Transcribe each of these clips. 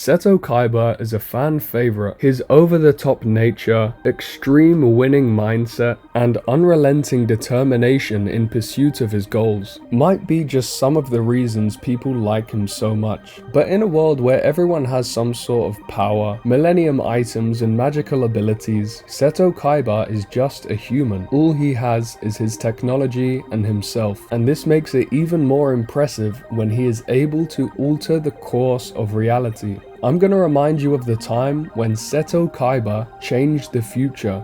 Seto Kaiba is a fan favorite. His over-the-top nature, extreme winning mindset, and unrelenting determination in pursuit of his goals might be just some of the reasons people like him so much. But in a world where everyone has some sort of power, millenium items, and magical abilities, Seto Kaiba is just a human. All he has is his technology and himself, and this makes it even more impressive when he is able to alter the course of reality. I'm gonna remind you of the time when Seto Kaiba changed the future.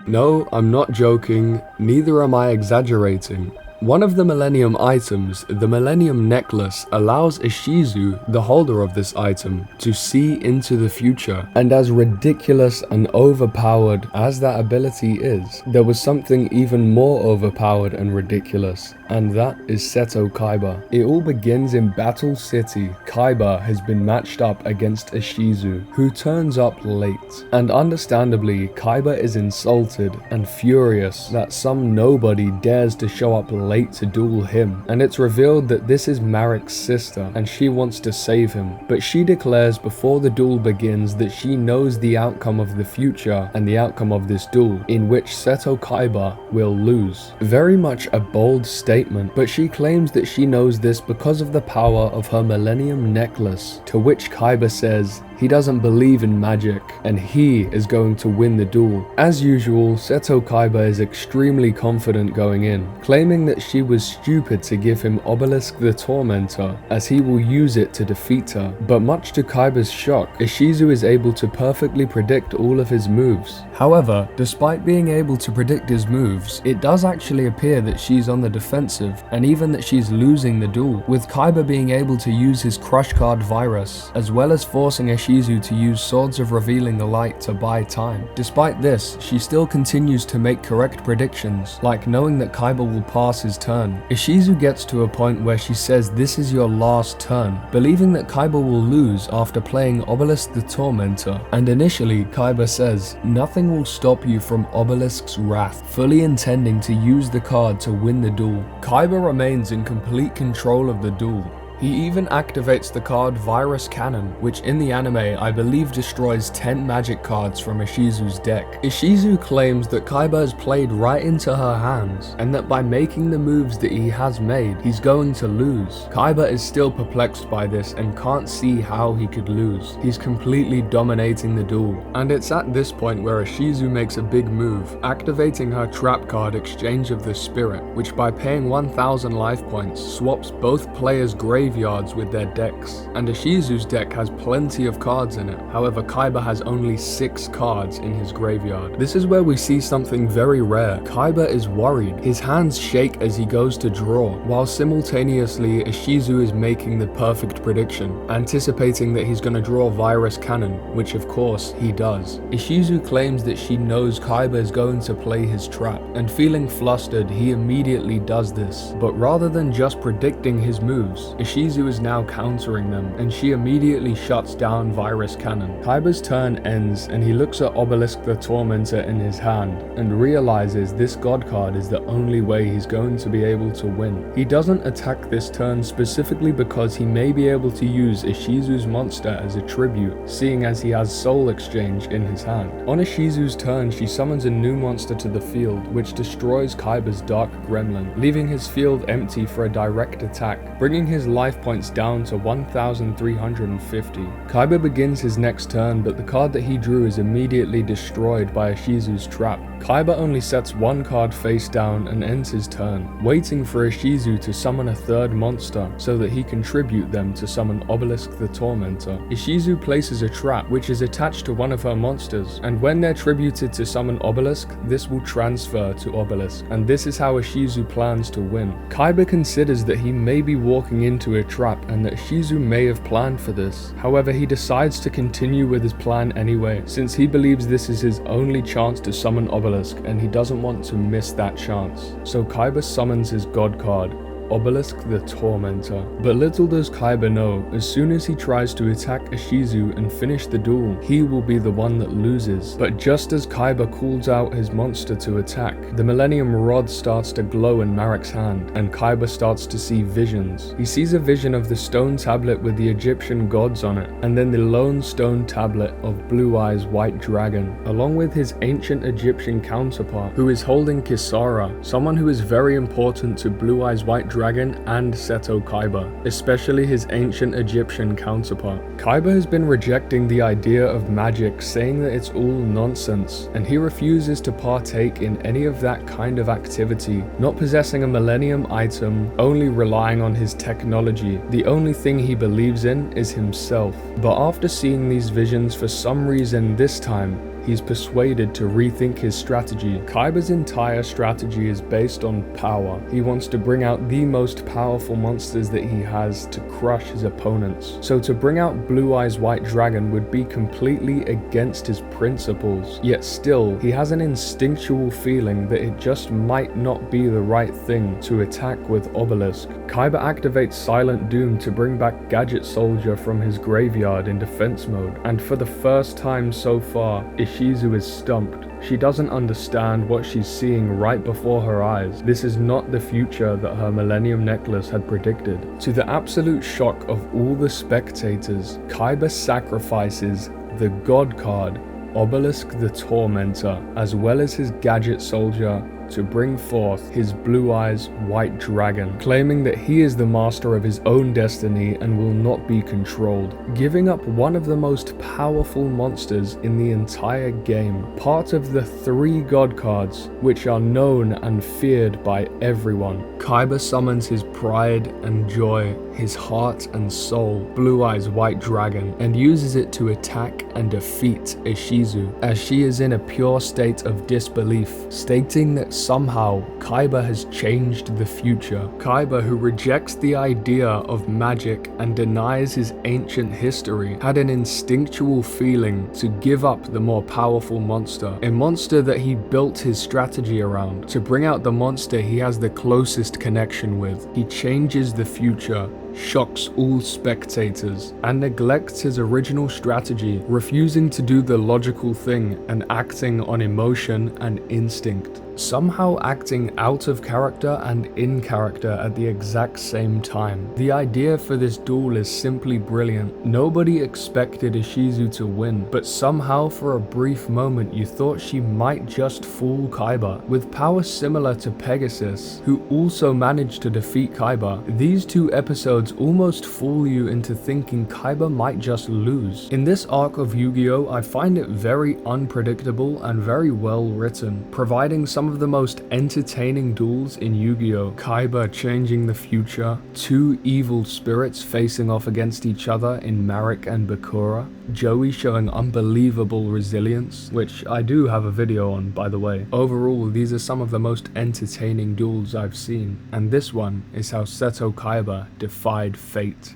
No, I'm not joking, neither am I exaggerating. One of the Millennium items, the Millennium Necklace, allows Ishizu, the holder of this item, to see into the future. And as ridiculous and overpowered as that ability is, there was something even more overpowered and ridiculous, and that is Seto Kaiba. It all begins in Battle City. Kaiba has been matched up against Ishizu, who turns up late. And understandably, Kaiba is insulted and furious that some nobody dares to show up late to duel him, and it's revealed that this is Marik's sister and she wants to save him, but she declares before the duel begins that she knows the outcome of the future and the outcome of this duel, in which Seto Kaiba will lose. Very much a bold statement, but she claims that she knows this because of the power of her Millennium Necklace, to which Kaiba says he doesn't believe in magic and he is going to win the duel. As usual, Seto Kaiba is extremely confident going in, claiming that she was stupid to give him Obelisk the Tormentor, as he will use it to defeat her. But much to Kaiba's shock, Ishizu is able to perfectly predict all of his moves. However, despite being able to predict his moves, it does actually appear that she's on the defensive, and even that she's losing the duel, with Kaiba being able to use his Crush Card Virus, as well as forcing Ishizu to use Swords of Revealing the Light to buy time. Despite this, she still continues to make correct predictions, like knowing that Kaiba will pass his turn. Ishizu gets to a point where she says this is your last turn, believing that Kaiba will lose after playing Obelisk the Tormentor, and initially Kaiba says, "Nothing will stop you from Obelisk's wrath," fully intending to use the card to win the duel. Kaiba remains in complete control of the duel. He even activates the card Virus Cannon, which in the anime I believe destroys 10 magic cards from Ishizu's deck. Ishizu claims that Kaiba has played right into her hands, and that by making the moves that he has made, he's going to lose. Kaiba is still perplexed by this and can't see how he could lose. He's completely dominating the duel, and it's at this point where Ishizu makes a big move, activating her trap card Exchange of the Spirit, which by paying 1000 life points swaps both players' graveyards with their decks, and Ishizu's deck has plenty of cards in it. However, Kaiba has only 6 cards in his graveyard. This is where we see something very rare. Kaiba is worried. His hands shake as he goes to draw, while simultaneously Ishizu is making the perfect prediction, anticipating that he's going to draw Virus Cannon, which of course he does. Ishizu claims that she knows Kaiba is going to play his trap, and feeling flustered, he immediately does this. But rather than just predicting his moves, Ishizu is now countering them, and she immediately shuts down Virus Cannon. Kaiba's turn ends, and he looks at Obelisk the Tormentor in his hand, and realizes this god card is the only way he's going to be able to win. He doesn't attack this turn specifically because he may be able to use Ishizu's monster as a tribute, seeing as he has Soul Exchange in his hand. On Ishizu's turn, she summons a new monster to the field, which destroys Kaiba's Dark Gremlin, leaving his field empty for a direct attack, bringing his life points down to 1350. Kaiba begins his next turn, but the card that he drew is immediately destroyed by Ishizu's trap. Kaiba only sets one card face down and ends his turn, waiting for Ishizu to summon a third monster so that he can tribute them to summon Obelisk the Tormentor. Ishizu places a trap which is attached to one of her monsters, and when they're tributed to summon Obelisk, this will transfer to Obelisk, and this is how Ishizu plans to win. Kaiba considers that he may be walking into a trap and that Ishizu may have planned for this. However, he decides to continue with his plan anyway, since he believes this is his only chance to summon Obelisk and he doesn't want to miss that chance. So Kaiba summons his god card, Obelisk the Tormentor. But little does Kaiba know, as soon as he tries to attack Ishizu and finish the duel, he will be the one that loses. But just as Kaiba calls out his monster to attack, the Millennium Rod starts to glow in Marik's hand, and Kaiba starts to see visions. He sees a vision of the stone tablet with the Egyptian gods on it, and then the lone stone tablet of Blue Eyes White Dragon, along with his ancient Egyptian counterpart, who is holding Kisara, someone who is very important to Blue Eyes White Dragon and Seto Kaiba, especially his ancient Egyptian counterpart. Kaiba has been rejecting the idea of magic, saying that it's all nonsense, and he refuses to partake in any of that kind of activity, not possessing a millennium item, only relying on his technology. The only thing he believes in is himself. But after seeing these visions, for some reason this time, he's persuaded to rethink his strategy. Kaiba's entire strategy is based on power. He wants to bring out the most powerful monsters that he has to crush his opponents. So to bring out Blue Eyes White Dragon would be completely against his principles. Yet still, he has an instinctual feeling that it just might not be the right thing to attack with Obelisk. Kaiba activates Silent Doom to bring back Gadget Soldier from his graveyard in defense mode, and for the first time so far, Ishizu is stumped. She doesn't understand what she's seeing right before her eyes. This is not the future that her Millennium Necklace had predicted. To the absolute shock of all the spectators, Kaiba sacrifices the God card, Obelisk the Tormentor, as well as his Gadget Soldier, to bring forth his Blue Eyes White Dragon, claiming that he is the master of his own destiny and will not be controlled, giving up one of the most powerful monsters in the entire game, part of the 3 god cards which are known and feared by everyone. Kaiba summons his pride and joy, his heart and soul, Blue Eyes White Dragon, and uses it to attack and defeat Ishizu, as she is in a pure state of disbelief, stating that somehow Kaiba has changed the future. Kaiba, who rejects the idea of magic and denies his ancient history, had an instinctual feeling to give up the more powerful monster, a monster that he built his strategy around, to bring out the monster he has the closest connection with. He changes the future, shocks all spectators, and neglects his original strategy, refusing to do the logical thing and acting on emotion and instinct. Somehow acting out of character and in character at the exact same time. The idea for this duel is simply brilliant. Nobody expected Ishizu to win, but somehow for a brief moment you thought she might just fool Kaiba. With power similar to Pegasus, who also managed to defeat Kaiba, these 2 episodes almost fool you into thinking Kaiba might just lose. In this arc of Yu-Gi-Oh! I find it very unpredictable and very well written, providing some of the most entertaining duels in Yu-Gi-Oh! Kaiba changing the future, 2 evil spirits facing off against each other in Marik and Bakura, Joey showing unbelievable resilience, which I do have a video on, by the way. Overall, these are some of the most entertaining duels I've seen, and this one is how Seto Kaiba defied fate.